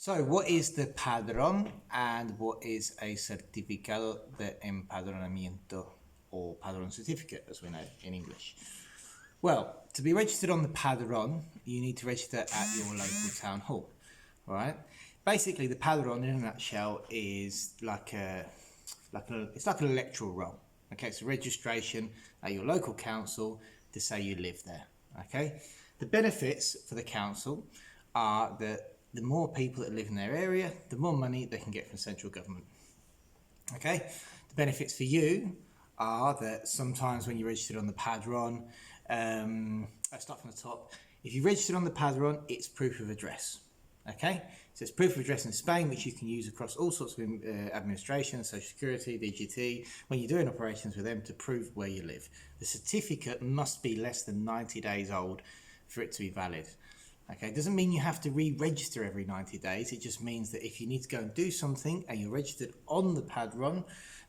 So, what is the Padron and what is a Certificado de Empadronamiento or Padron certificate, as we know in English? Well, to be registered on the Padron, you need to register at your local town hall. All right. Basically, the Padron, in a nutshell, is it's like an electoral roll. Okay, it's a registration at your local council to say you live there. Okay, the benefits for the council are that the more people that live in their area, the more money they can get from central government. Okay, the benefits for you are that sometimes when you're registered on the Padron, I start from the top. If you're registered on the Padron, it's proof of address. Okay, so it's proof of address in Spain, which you can use across all sorts of administration, social security, DGT, when you're doing operations with them to prove where you live. The certificate must be less than 90 days old for it to be valid. Okay, it doesn't mean you have to re-register every 90 days. It just means that if you need to go and do something and you're registered on the Padron,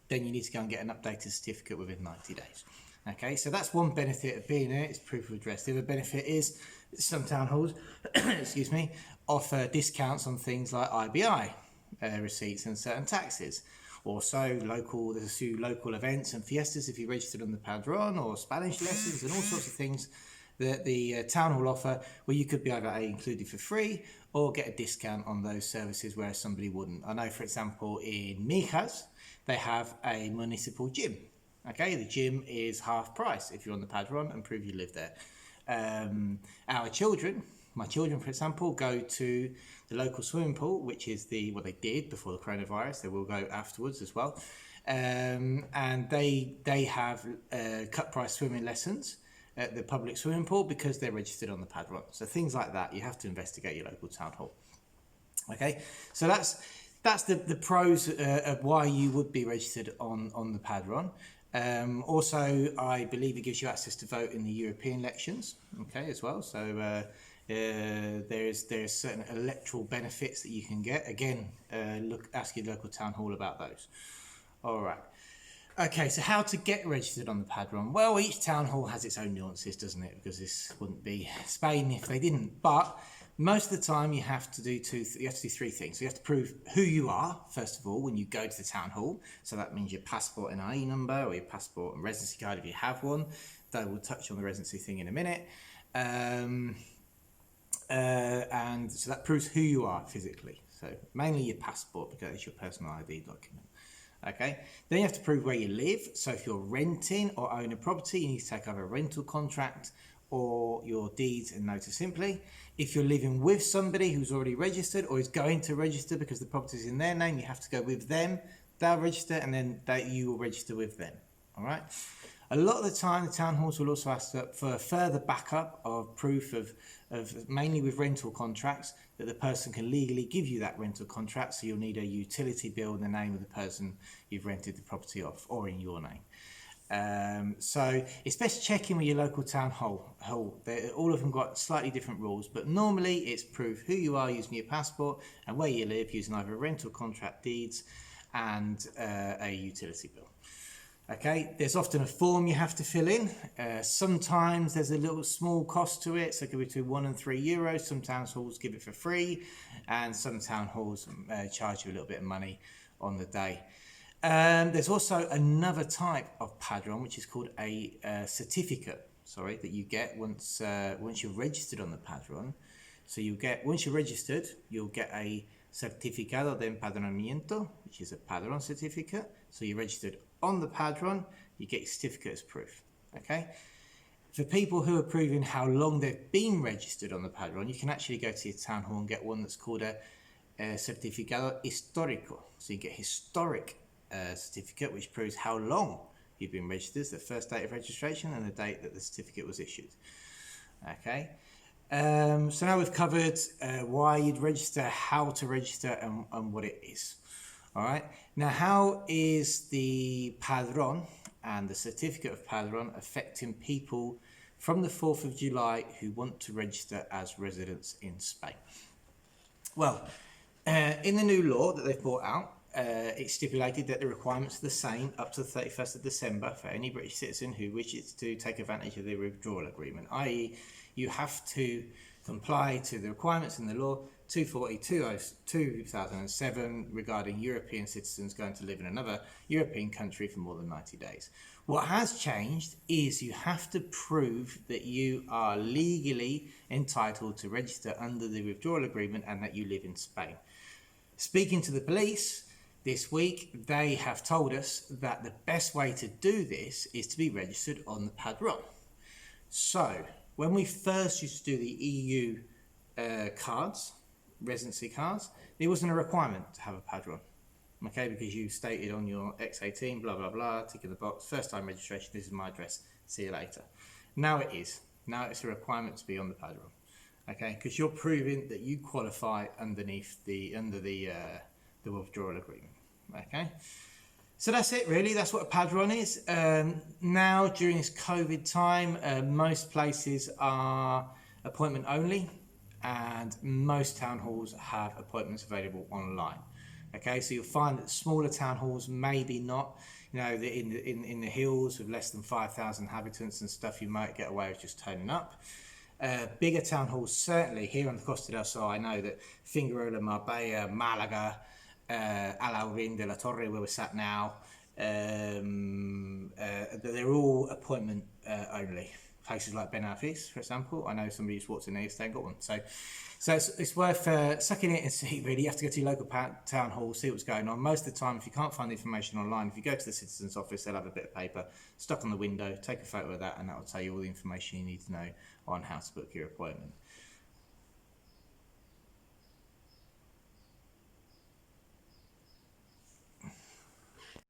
then you need to go and get an updated certificate within 90 days. Okay, so that's one benefit of being there, it's proof of address. The other benefit is some town halls, excuse me, offer discounts on things like IBI receipts and certain taxes. Also, there's a few local events and fiestas if you're registered on the Padron, or Spanish lessons and all sorts of things that the town hall offer, where you could be either included for free or get a discount on those services where somebody wouldn't. I know, for example, in Mijas, they have a municipal gym. Okay, the gym is half price if you're on the Padron and prove you live there. My children, for example, go to the local swimming pool, which is what they did before the coronavirus. They will go afterwards as well. And they have cut price swimming lessons at the public swimming pool because they're registered on the Padron. So things like that, you have to investigate your local town hall. Okay, so that's the pros of why you would be registered on the Padron. Also, I believe it gives you access to vote in the European elections, okay, as well. So there's certain electoral benefits that you can get. Again, ask your local town hall about those. All right. Okay, so how to get registered on the Padron? Well, each town hall has its own nuances, doesn't it? Because this wouldn't be Spain if they didn't. But most of the time, you have to do three things. So you have to prove who you are, first of all, when you go to the town hall. So that means your passport and IE number, or your passport and residency card if you have one. Though we'll touch on the residency thing in a minute. And so that proves who you are physically. So mainly your passport, because it's your personal ID document. Okay, then you have to prove where you live. So if you're renting or own a property, you need to take either a rental contract or your deeds and notice simply. If you're living with somebody who's already registered or is going to register because the property is in their name, you have to go with them. They'll register and then you will register with them. All right. A lot of the time, the town halls will also ask for further backup of proof of mainly with rental contracts, that the person can legally give you that rental contract. So you'll need a utility bill in the name of the person you've rented the property off, or in your name. So it's best checking with your local town hall. All of them got slightly different rules, but normally it's proof who you are using your passport and where you live using either rental contract deeds and a utility bill. Okay, there's often a form you have to fill in. Sometimes there's a little small cost to it, so it could be between €1 and €3. Some town halls give it for free, and some town halls charge you a little bit of money on the day. There's also another type of Padron, which is called a certificate. That you get once you're registered on the Padron. So once you're registered, you'll get a Certificado de Empadronamiento, which is a Padron certificate. So you're registered on the Padron, you get your certificate as proof. Okay. For people who are proving how long they've been registered on the Padron, you can actually go to your town hall and get one that's called a Certificado Histórico. So you get historic certificate, which proves how long you've been registered, the first date of registration and the date that the certificate was issued. Okay. So now we've covered why you'd register, how to register, and what it is. All right. Now, how is the Padron and the certificate of Padron affecting people from the 4th of July who want to register as residents in Spain? Well, in the new law that they've brought out, it's stipulated that the requirements are the same up to the 31st of December for any British citizen who wishes to take advantage of the withdrawal agreement, i.e. you have to comply to the requirements in the law 240/2007 regarding European citizens going to live in another European country for more than 90 days. What has changed is you have to prove that you are legally entitled to register under the withdrawal agreement and that you live in Spain. Speaking to the police this week, they have told us that the best way to do this is to be registered on the Padron. So, when we first used to do the EU cards, residency cards, there wasn't a requirement to have a Padron. Okay, because you stated on your X18, blah, blah, blah, ticking the box, first time registration, this is my address, see you later. Now it is. Now it's a requirement to be on the Padron. Okay, because you're proving that you qualify under the withdrawal agreement. Okay, so that's it really. That's what a Padron is. Now during this COVID time, most places are appointment only, and most town halls have appointments available online. Okay, so you'll find that smaller town halls maybe not. You know, in the hills with less than 5,000 inhabitants and stuff, you might get away with just turning up. Bigger town halls, certainly here on the Costa del Sol, I know that Figueroa, Marbella, Malaga, Alaurín de la Torre, where we're sat now, they're all appointment only. Places like Benafiz, for example, I know somebody who's walked in there, they ain't got one. So it's worth sucking it and see, really. You have to go to your local town hall, see what's going on. Most of the time, if you can't find the information online, if you go to the citizen's office, they'll have a bit of paper stuck on the window. Take a photo of that, and that will tell you all the information you need to know on how to book your appointment.